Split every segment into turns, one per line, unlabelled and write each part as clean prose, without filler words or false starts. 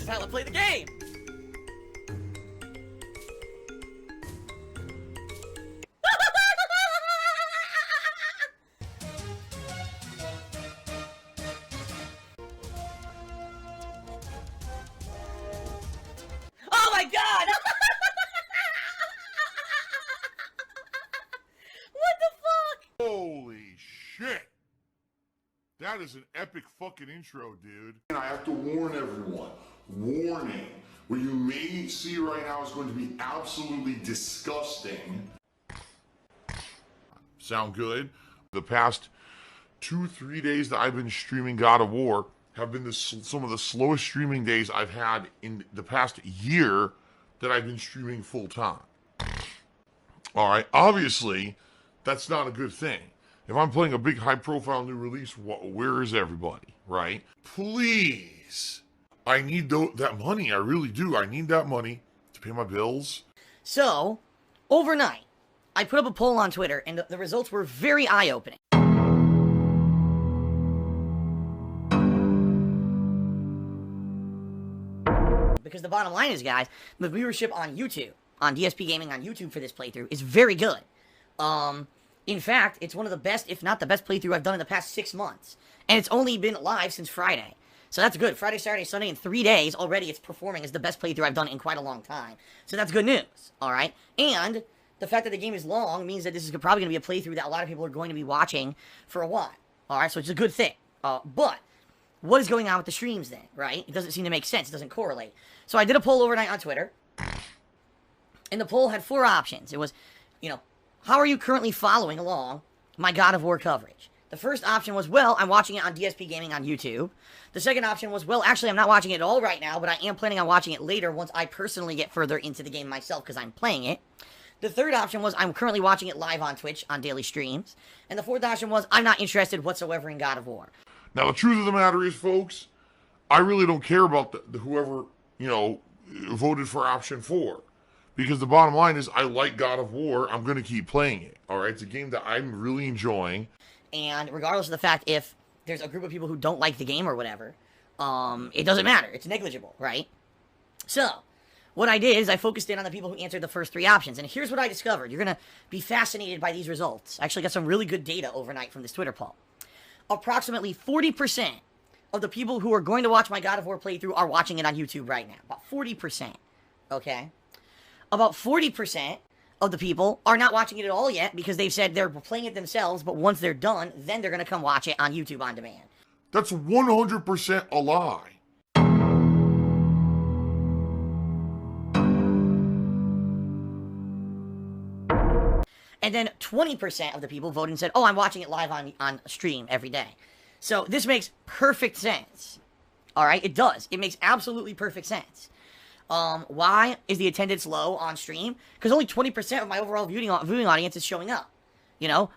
is how I play the game. Oh my god! What the fuck?
Holy shit! That is an epic fucking intro, dude. And I have to warn everyone. Warning. What you may see right now is going to be absolutely disgusting. Sound good? The past 2-3 days that I've been streaming God of War have been some of the slowest streaming days I've had in the past year that I've been streaming full time. Alright, obviously, that's not a good thing. If I'm playing a big high-profile new release, where is everybody, right? Please. I need that money. I really do. I need that money to pay my bills.
So, overnight, I put up a poll on Twitter, and the results were very eye-opening. Because the bottom line is, guys, the viewership on YouTube, on DsPgaming on YouTube for this playthrough is very good. In fact, it's one of the best, if not the best playthrough I've done in the past 6 months. And it's only been live since Friday. So that's good. Friday, Saturday, Sunday, in 3 days, already it's performing as the best playthrough I've done in quite a long time. So that's good news, alright? And the fact that the game is long means that this is probably going to be a playthrough that a lot of people are going to be watching for a while. Alright, so it's a good thing. But what is going on with the streams then, right? It doesn't seem to make sense. It doesn't correlate. So I did a poll overnight on Twitter. And the poll had 4 options. It was, how are you currently following along my God of War coverage? The first option was, well, I'm watching it on DsPgaming on YouTube. The second option was, well, actually, I'm not watching it at all right now, but I am planning on watching it later once I personally get further into the game myself because I'm playing it. The third option was, I'm currently watching it live on Twitch on daily streams. And the fourth option was, I'm not interested whatsoever in God of War.
Now, the truth of the matter is, folks, I really don't care about whoever, voted for option 4. Because the bottom line is, I like God of War. I'm going to keep playing it. All right? It's a game that I'm really enjoying.
And regardless of the fact if there's a group of people who don't like the game or whatever, it doesn't matter. It's negligible, right? So, what I did is I focused in on the people who answered the first 3 options. And here's what I discovered. You're going to be fascinated by these results. I actually got some really good data overnight from this Twitter poll. Approximately 40% of the people who are going to watch my God of War playthrough are watching it on YouTube right now. About 40%. Okay? About 40% of the people are not watching it at all yet because they've said they're playing it themselves, but once they're done, then they're going to come watch it on YouTube on demand.
That's 100% a lie.
And then 20% of the people voted and said, oh, I'm watching it live on stream every day. So this makes perfect sense. All right? It does. It makes absolutely perfect sense. Why is the attendance low on stream? Because only 20% of my overall viewing audience is showing up.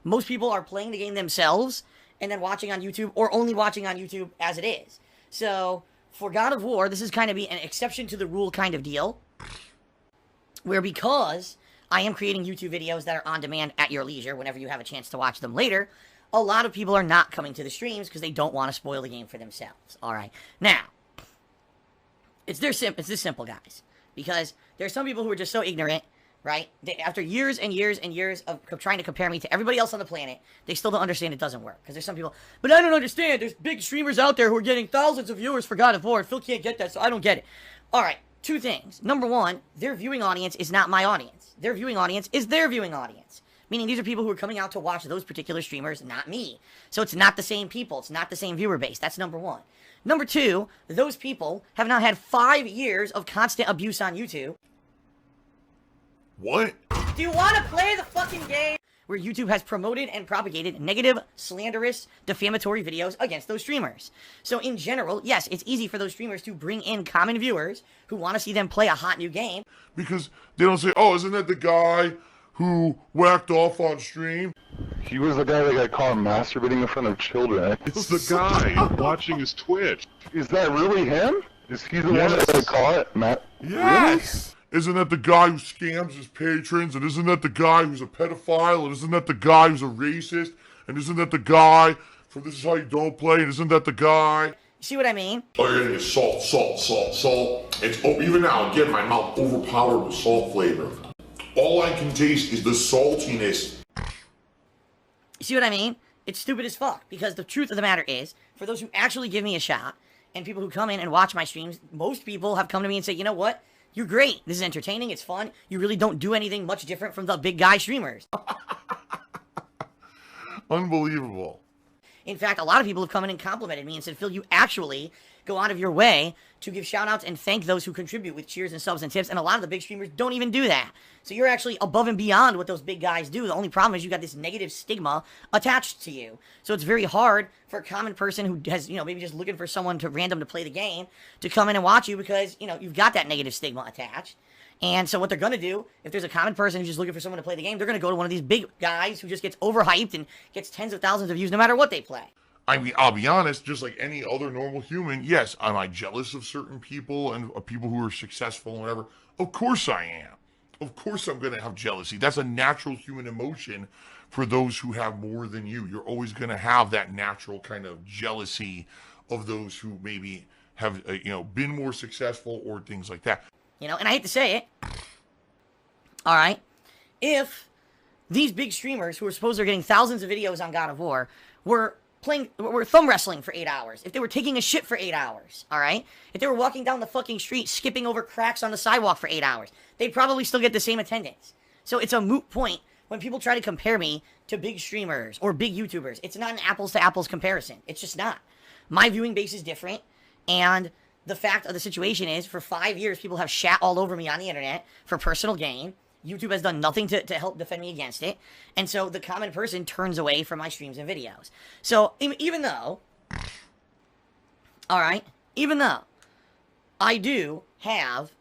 Most people are playing the game themselves and then watching on YouTube or only watching on YouTube as it is. So, for God of War, this is kind of be an exception to the rule kind of deal. Where because I am creating YouTube videos that are on demand at your leisure whenever you have a chance to watch them later, a lot of people are not coming to the streams because they don't want to spoil the game for themselves. Alright, now, it's this simple, guys. Because there's some people who are just so ignorant, right? After years and years and years of trying to compare me to everybody else on the planet, they still don't understand it doesn't work. Because there's some people, but I don't understand. There's big streamers out there who are getting thousands of viewers for God of War. Phil can't get that, so I don't get it. Alright, 2 things. Number 1, their viewing audience is not my audience. Their viewing audience is their viewing audience. Meaning these are people who are coming out to watch those particular streamers, not me. So it's not the same people. It's not the same viewer base. That's number 1. Number 2, those people have now had 5 years of constant abuse on YouTube.
What?
Do you want to play the fucking game? Where YouTube has promoted and propagated negative, slanderous, defamatory videos against those streamers. So in general, yes, it's easy for those streamers to bring in common viewers who want to see them play a hot new game.
Because they don't say, oh, isn't that the guy who whacked off on stream?
He was the guy that got caught masturbating in front of children.
It's the guy watching his Twitch.
Is that really him? Is he the one that got caught, Matt?
Yes! Really? Isn't that the guy who scams his patrons? And isn't that the guy who's a pedophile? And isn't that the guy who's a racist? And isn't that the guy from This Is How You Don't Play? And isn't that the guy?
See what I mean?
Oh, you're getting salt, salt, salt, salt. It's even now, again, my mouth overpowered with salt flavor. All I can taste is the saltiness.
You see what I mean? It's stupid as fuck, because the truth of the matter is, for those who actually give me a shot, and people who come in and watch my streams, most people have come to me and say, you know what? You're great. This is entertaining. It's fun. You really don't do anything much different from the big guy streamers.
Unbelievable.
In fact, a lot of people have come in and complimented me and said, Phil, you actually go out of your way to give shout-outs and thank those who contribute with cheers and subs and tips, and a lot of the big streamers don't even do that. So you're actually above and beyond what those big guys do. The only problem is you got this negative stigma attached to you. So it's very hard for a common person who has, maybe just looking for someone to random to play the game to come in and watch you because, you've got that negative stigma attached. And so what they're going to do, if there's a common person who's just looking for someone to play the game, they're going to go to one of these big guys who just gets overhyped and gets tens of thousands of views no matter what they play.
I mean, I'll be honest, just like any other normal human, yes, am I jealous of certain people and people who are successful and whatever? Of course I am. Of course I'm going to have jealousy. That's a natural human emotion for those who have more than you. You're always going to have that natural kind of jealousy of those who maybe have, been more successful or things like that.
And I hate to say it, all right, if these big streamers who are supposed they're getting thousands of videos on God of War were thumb wrestling for 8 hours, if they were taking a shit for 8 hours, all right, if they were walking down the fucking street, skipping over cracks on the sidewalk for 8 hours, they'd probably still get the same attendance. So it's a moot point when people try to compare me to big streamers or big YouTubers. It's not an apples to apples comparison. It's just not. My viewing base is different, and the fact of the situation is, for 5 years, people have shat all over me on the internet for personal gain. YouTube has done nothing to help defend me against it. And so the common person turns away from my streams and videos. So even though, all right, even though I do have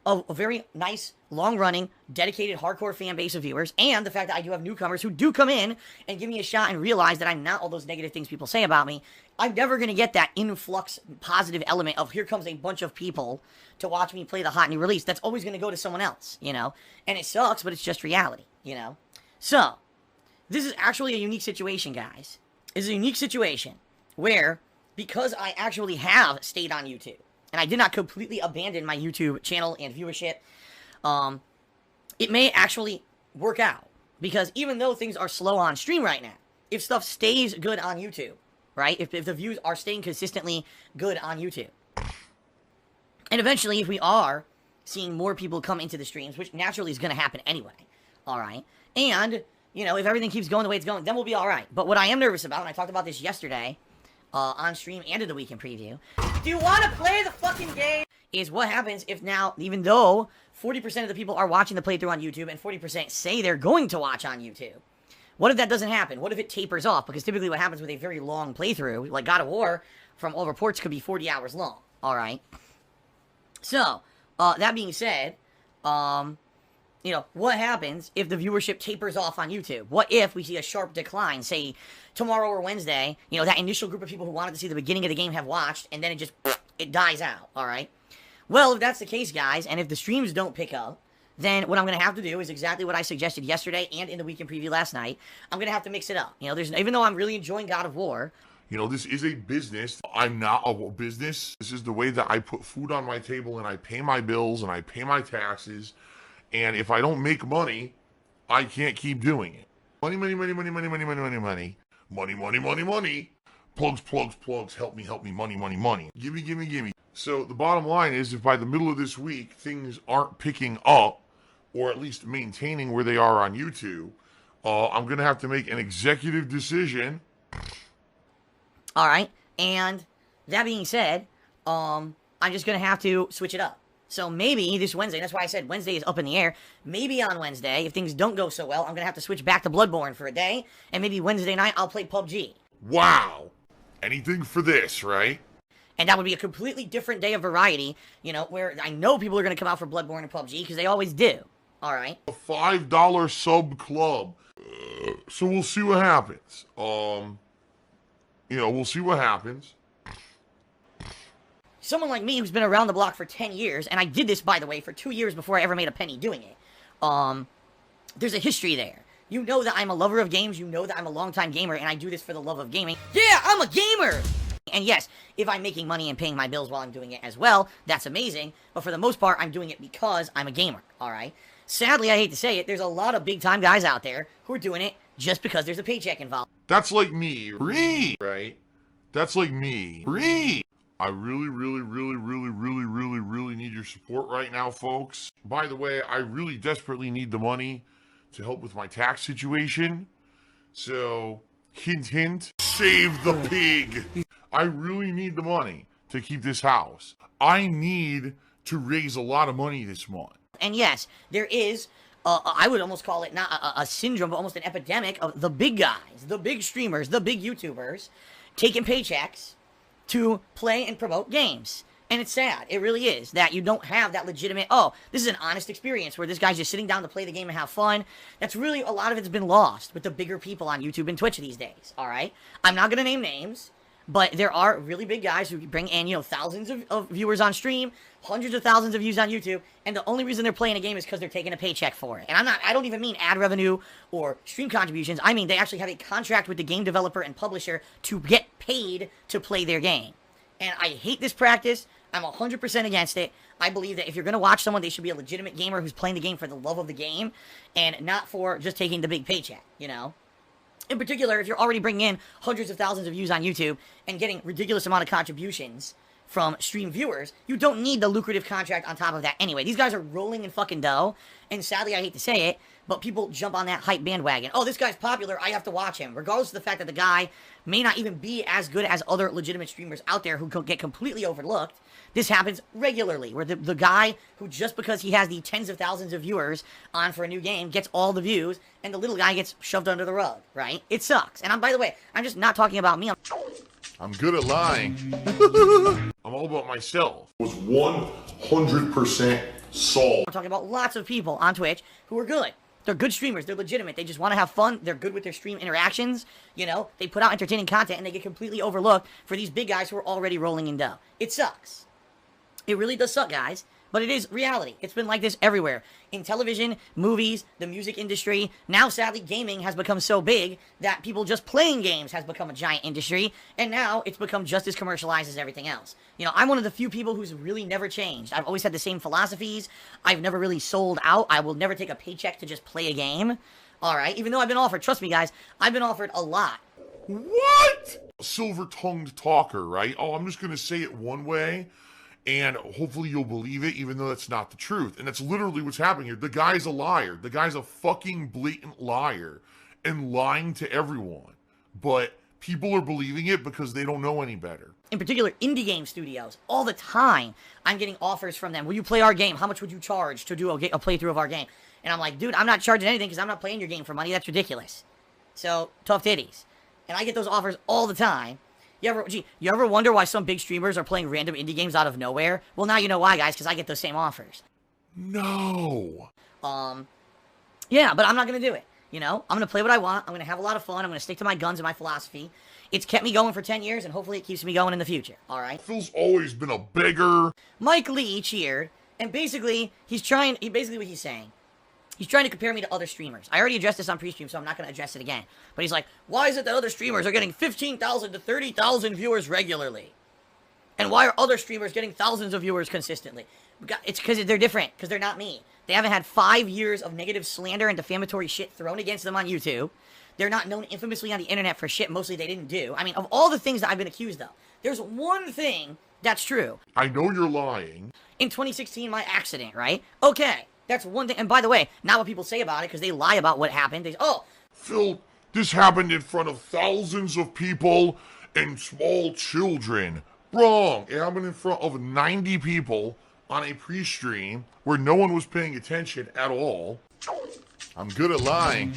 a very nice, long-running, dedicated, hardcore fan base of viewers, and the fact that I do have newcomers who do come in and give me a shot and realize that I'm not all those negative things people say about me, I'm never going to get that influx positive element of here comes a bunch of people to watch me play the hot new release. That's always going to go to someone else, And it sucks, but it's just reality, So, this is actually a unique situation, guys. It's a unique situation where, because I actually have stayed on YouTube, and I did not completely abandon my YouTube channel and viewership, it may actually work out. Because even though things are slow on stream right now, if stuff stays good on YouTube, right? If the views are staying consistently good on YouTube, and eventually if we are seeing more people come into the streams, which naturally is going to happen anyway, all right? And, if everything keeps going the way it's going, then we'll be all right. But what I am nervous about, and I talked about this yesterday, on stream and in the weekend preview, do you want to play the fucking game? Is what happens if now, even though 40% of the people are watching the playthrough on YouTube and 40% say they're going to watch on YouTube, what if that doesn't happen? What if it tapers off? Because typically what happens with a very long playthrough, like God of War, from all reports, could be 40 hours long, all right? So, that being said, what happens if the viewership tapers off on YouTube? What if we see a sharp decline, say, tomorrow or Wednesday, that initial group of people who wanted to see the beginning of the game have watched, and then it dies out, all right? Well, if that's the case, guys, and if the streams don't pick up, then what I'm going to have to do is exactly what I suggested yesterday and in the weekend preview last night. I'm going to have to mix it up. Even though I'm really enjoying God of War,
this is a business. I'm not a business. This is the way that I put food on my table and I pay my bills and I pay my taxes. And if I don't make money, I can't keep doing it. Money, money, money, money, money, money, money, money, money. Money, money, money, money. Plugs, plugs, plugs. Help me, money, money, money. Gimme, gimme, gimme. So the bottom line is, if by the middle of this week things aren't picking up, or at least maintaining where they are on YouTube, I'm going to have to make an executive decision.
All right. And that being said, I'm just going to have to switch it up. So maybe this Wednesday, that's why I said Wednesday is up in the air. Maybe on Wednesday, if things don't go so well, I'm going to have to switch back to Bloodborne for a day. And maybe Wednesday night, I'll play PUBG.
Wow. Anything for this, right?
And that would be a completely different day of variety, where I know people are going to come out for Bloodborne and PUBG, because they always do. All right?
A $5 sub club. So we'll see what happens. We'll see what happens.
Someone like me who's been around the block for 10 years, and I did this, by the way, for 2 years before I ever made a penny doing it. There's a history there. You know that I'm a lover of games. You know that I'm a longtime gamer, and I do this for the love of gaming. Yeah, I'm a gamer! And yes, if I'm making money and paying my bills while I'm doing it as well, that's amazing. But for the most part, I'm doing it because I'm a gamer, all right? Sadly, I hate to say it, there's a lot of big-time guys out there who are doing it just because there's a paycheck involved.
That's like me. Right? That's like me. I really need your support right now, folks. By the way, I really desperately need the money to help with my tax situation. So, hint, hint, save the pig. I really need the money to keep this house. I need to raise a lot of money this month.
And yes, there is, I would almost call it not a syndrome, but almost an epidemic of the big guys, the big streamers, the big YouTubers, taking paychecks to play and promote games. And it's sad. It really is that you don't have that legitimate, oh, this is an honest experience where this guy's just sitting down to play the game and have fun. That's really, a lot of it's been lost with the bigger people on YouTube and Twitch these days, all right? I'm not going to name names, but there are really big guys who bring in, you know, thousands of viewers on stream, hundreds of thousands of views on YouTube, and the only reason they're playing a game is because they're taking a paycheck for it. And I don't even mean ad revenue or stream contributions. I mean they actually have a contract with the game developer and publisher to get paid to play their game. And I hate this practice. I'm 100% against it. I believe that if you're going to watch someone, they should be a legitimate gamer who's playing the game for the love of the game and not for just taking the big paycheck, you know? In particular, if you're already bringing in hundreds of thousands of views on YouTube and getting ridiculous amount of contributions from stream viewers, you don't need the lucrative contract on top of that anyway. These guys are rolling in fucking dough, and sadly, I hate to say it, but people jump on that hype bandwagon. Oh, this guy's popular, I have to watch him. Regardless of the fact that the guy may not even be as good as other legitimate streamers out there who get completely overlooked. This happens regularly, where the guy who, just because he has the tens of thousands of viewers on for a new game, gets all the views, and the little guy gets shoved under the rug, right? It sucks. And by the way, I'm just not talking about me.
I'm good at lying. I'm all about myself. It was 100% solved.
I'm talking about lots of people on Twitch who are good. They're good streamers. They're legitimate. They just want to have fun. They're good with their stream interactions. You know, they put out entertaining content, and they get completely overlooked for these big guys who are already rolling in dough. It sucks. It really does suck, guys, but it is reality. It's been like this everywhere. In television, movies, the music industry. Now, sadly, gaming has become so big that people just playing games has become a giant industry, and now it's become just as commercialized as everything else. You know, I'm one of the few people who's really never changed. I've always had the same philosophies. I've never really sold out. I will never take a paycheck to just play a game. All right? Even though I've been offered, trust me, guys, I've been offered a lot.
What? Silver-tongued talker, right? Oh, I'm just going to say it one way, and hopefully you'll believe it, even though that's not the truth. And that's literally what's happening here. The guy's a liar. The guy's a fucking blatant liar and lying to everyone. But people are believing it because they don't know any better.
In particular, indie game studios. All the time, I'm getting offers from them. Will you play our game? How much would you charge to do a playthrough of our game? And I'm like, dude, I'm not charging anything because I'm not playing your game for money. That's ridiculous. So, tough titties. And I get those offers all the time. You ever wonder why some big streamers are playing random indie games out of nowhere? Well, now you know why, guys, because I get those same offers.
No.
Yeah, but I'm not going to do it. You know, I'm going to play what I want. I'm going to have a lot of fun. I'm going to stick to my guns and my philosophy. It's kept me going for 10 years, and hopefully it keeps me going in the future, all right?
Phil's always been a beggar.
Mike Lee cheered, and basically, basically what he's saying, he's trying to compare me to other streamers. I already addressed this on pre-stream, so I'm not going to address it again. But he's like, why is it that other streamers are getting 15,000 to 30,000 viewers regularly? And why are other streamers getting thousands of viewers consistently? It's because they're different, because they're not me. They haven't had 5 years of negative slander and defamatory shit thrown against them on YouTube. They're not known infamously on the internet for shit mostly they didn't do. I mean, of all the things that I've been accused of, there's one thing that's true.
I know you're lying.
In 2016, my accident, right? Okay. That's one thing. And by the way, not what people say about it, because they lie about what happened.
Phil, this happened in front of thousands of people and small children. Wrong. It happened in front of 90 people on a pre-stream where no one was paying attention at all. I'm good at lying.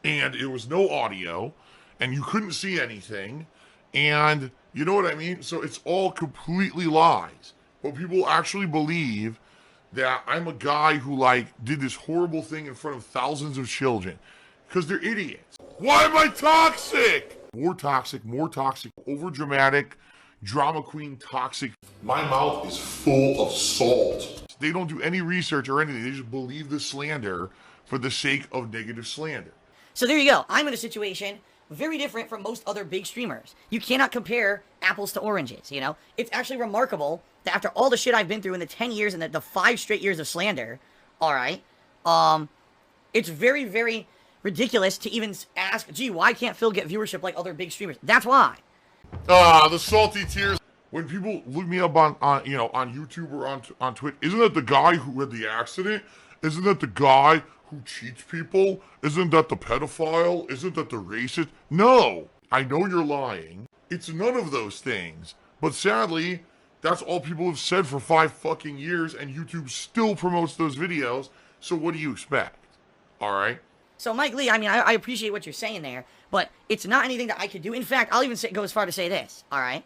And it was no audio, and you couldn't see anything, and you know what I mean? So it's all completely lies. But people actually believe that I'm a guy who, like, did this horrible thing in front of thousands of children. Because they're idiots. Why am I toxic? More toxic, overdramatic, drama queen toxic. My mouth is full of salt. They don't do any research or anything. They just believe the slander for the sake of negative slander.
So there you go. I'm in a situation very different from most other big streamers. You cannot compare apples to oranges, you know? It's actually remarkable that after all the shit I've been through in the 10 years and the 5 straight years of slander, alright, it's very, very ridiculous to even ask, gee, why can't Phil get viewership like other big streamers? That's why.
The salty tears. When people look me up on YouTube or on Twitch, isn't that the guy who had the accident? Isn't that the guy who cheats people? Isn't that the pedophile? Isn't that the racist? No, I know you're lying. It's none of those things. But sadly, that's all people have said for 5 fucking years, and YouTube still promotes those videos. So what do you expect? All right.
So Mike Lee, I mean, I appreciate what you're saying there, but it's not anything that I could do. In fact, I'll even go as far to say this. All right.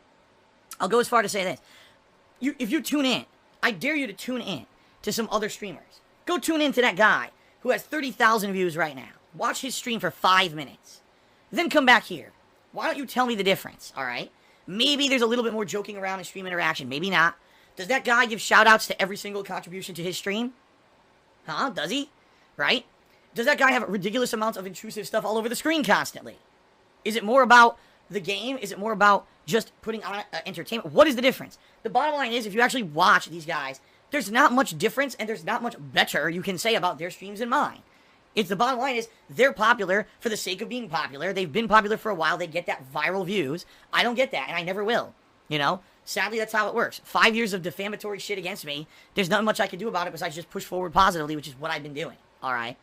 I'll go as far to say this. If you tune in, I dare you to tune in to some other streamers. Go tune in to that guy who has 30,000 views right now. Watch his stream for 5 minutes. Then come back here. Why don't you tell me the difference, all right? Maybe there's a little bit more joking around in stream interaction. Maybe not. Does that guy give shout-outs to every single contribution to his stream? Huh? Does he? Right? Does that guy have ridiculous amounts of intrusive stuff all over the screen constantly? Is it more about the game? Is it more about just putting on entertainment? What is the difference? The bottom line is, if you actually watch these guys, there's not much difference and there's not much better you can say about their streams than mine. It's the bottom line is, they're popular for the sake of being popular. They've been popular for a while. They get that viral views. I don't get that, and I never will. You know? Sadly, that's how it works. 5 years of defamatory shit against me. There's not much I can do about it besides just push forward positively, which is what I've been doing. Alright?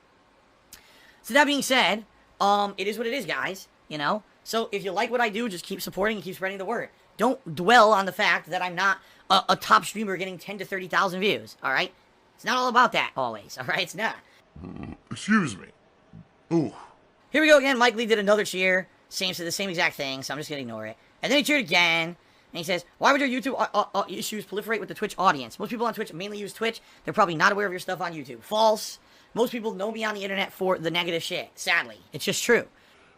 So that being said, it is what it is, guys. You know? So if you like what I do, just keep supporting and keep spreading the word. Don't dwell on the fact that I'm not a top streamer getting 10 to 30,000 views, alright? It's not all about that, always, alright? It's not.
Excuse me. Ooh.
Here we go again. Mike Lee did another cheer. Said the same exact thing, so I'm just going to ignore it. And then he cheered again. And he says, why would your YouTube issues proliferate with the Twitch audience? Most people on Twitch mainly use Twitch. They're probably not aware of your stuff on YouTube. False. Most people know me on the internet for the negative shit. Sadly. It's just true.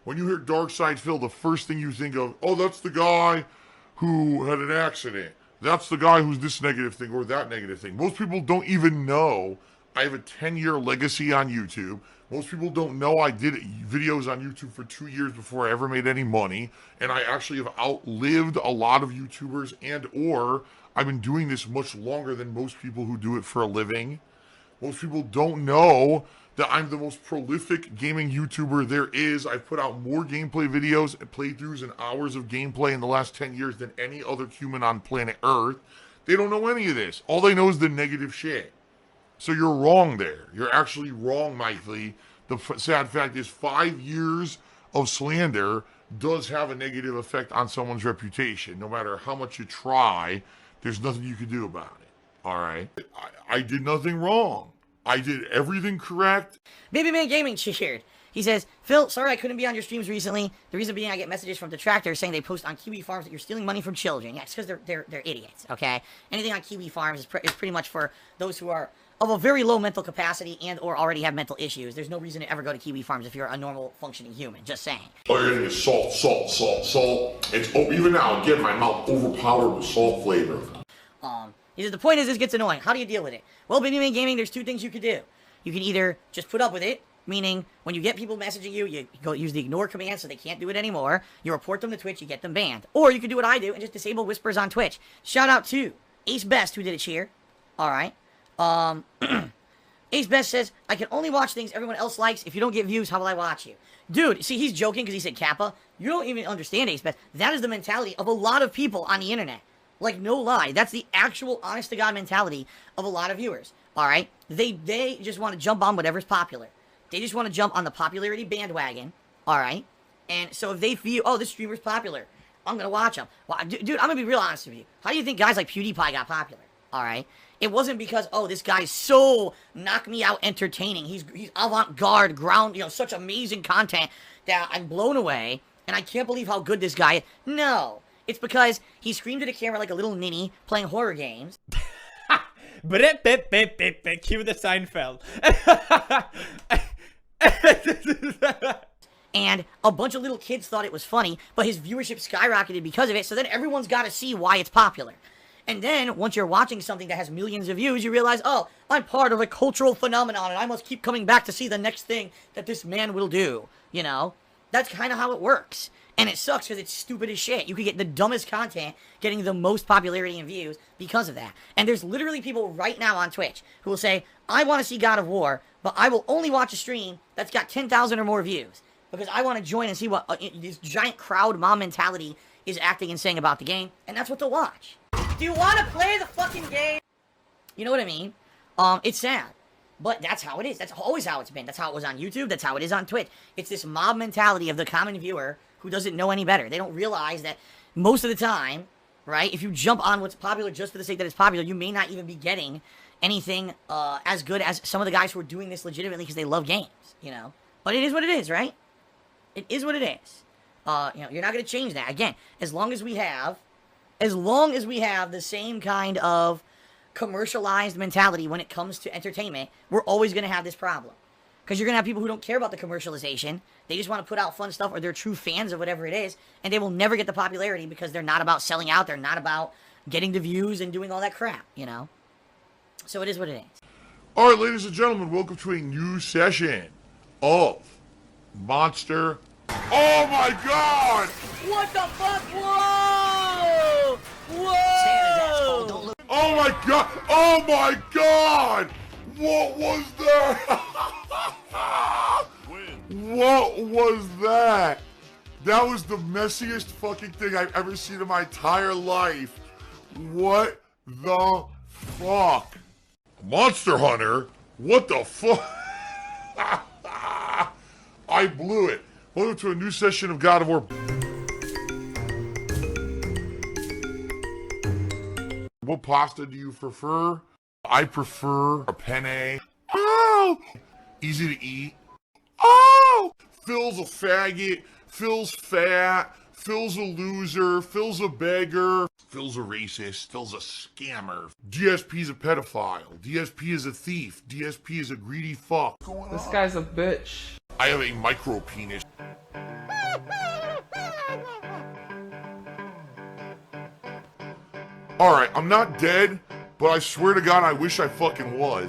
When you hear Dark Side Phil, the first thing you think of, oh, that's the guy who had an accident. That's the guy who's this negative thing or that negative thing. Most people don't even know I have a 10-year legacy on YouTube. Most people don't know I did videos on YouTube for 2 years before I ever made any money. And I actually have outlived a lot of YouTubers, and or I've been doing this much longer than most people who do it for a living. Most people don't know that I'm the most prolific gaming YouTuber there is. I've put out more gameplay videos and playthroughs and hours of gameplay in the last 10 years than any other human on planet Earth. They don't know any of this. All they know is the negative shit. So you're wrong there. You're actually wrong, Mike Lee. The sad fact is 5 years of slander does have a negative effect on someone's reputation. No matter how much you try, there's nothing you can do about it. All right? I did nothing wrong. I did everything correct.
Baby Man Gaming cheered. He says, Phil, sorry I couldn't be on your streams recently. The reason being I get messages from detractors saying they post on Kiwi Farms that you're stealing money from children. Yeah, it's because they're idiots, okay? Anything on Kiwi Farms is pretty much for those who are of a very low mental capacity and or already have mental issues. There's no reason to ever go to Kiwi Farms if you're a normal functioning human. Just saying.
Oh, you're gonna get salt, salt, salt, salt. It's even now, again, my mouth overpowered with salt flavor.
He says, the point is this gets annoying. How do you deal with it? Well, Baby Man Gaming, there's 2 things you could do. You can either just put up with it, meaning when you get people messaging you, you go use the ignore command so they can't do it anymore. You report them to Twitch, you get them banned. Or you can do what I do and just disable whispers on Twitch. Shout out to Ace Best, who did a cheer. Alright. Ace Best says, I can only watch things everyone else likes. If you don't get views, how will I watch you? Dude, see, he's joking because he said Kappa. You don't even understand, Ace Best. That is the mentality of a lot of people on the internet. Like, no lie. That's the actual honest-to-God mentality of a lot of viewers. Alright? They just want to jump on whatever's popular. They just want to jump on the popularity bandwagon. Alright? And so if they feel, oh, this streamer's popular, I'm going to watch him. Well, dude, I'm going to be real honest with you. How do you think guys like PewDiePie got popular? Alright? It wasn't because, oh, this guy's so knock-me-out entertaining. He's avant-garde, such amazing content that I'm blown away, and I can't believe how good this guy is. No. It's because he screamed at a camera like a little ninny playing horror games.
Cue the Seinfeld.
And a bunch of little kids thought it was funny, but his viewership skyrocketed because of it, so then everyone's got to see why it's popular. And then, once you're watching something that has millions of views, you realize, oh, I'm part of a cultural phenomenon, and I must keep coming back to see the next thing that this man will do, you know? That's kind of how it works. And it sucks because it's stupid as shit. You could get the dumbest content getting the most popularity and views because of that. And there's literally people right now on Twitch who will say, I want to see God of War, but I will only watch a stream that's got 10,000 or more views. Because I want to join and see what this giant crowd mob mentality is acting and saying about the game. And that's what they'll watch. Do you want to play the fucking game? You know what I mean? It's sad. But that's how it is. That's always how it's been. That's how it was on YouTube. That's how it is on Twitch. It's this mob mentality of the common viewer who doesn't know any better. They don't realize that most of the time, right, if you jump on what's popular just for the sake that it's popular, you may not even be getting anything as good as some of the guys who are doing this legitimately because they love games, you know? But it is what it is, right? It is what it is. You know, you're not going to change that. Again, as long as we have the same kind of commercialized mentality when it comes to entertainment, we're always going to have this problem. Because you're going to have people who don't care about the commercialization. They just want to put out fun stuff, or they're true fans of whatever it is, and they will never get the popularity because they're not about selling out. They're not about getting the views and doing all that crap, you know? So it is what it is.
All right, ladies and gentlemen, welcome to a new session of Monster. Oh my God!
What the fuck? Whoa! Whoa!
Oh my God! Oh my God! What was that? What was that? That was the messiest fucking thing I've ever seen in my entire life. What the fuck? Monster Hunter? What the fuck? I blew it. Welcome to a new session of God of War. What pasta do you prefer? I prefer a penne. Oh! Easy to eat. Oh! Phil's a faggot. Phil's fat. Phil's a loser. Phil's a beggar. Phil's a racist. Phil's a scammer. DSP's a pedophile. DSP is a thief. DSP is a greedy fuck.
This guy's a bitch.
I have a micro penis. Alright, I'm not dead, but I swear to God I wish I fucking was.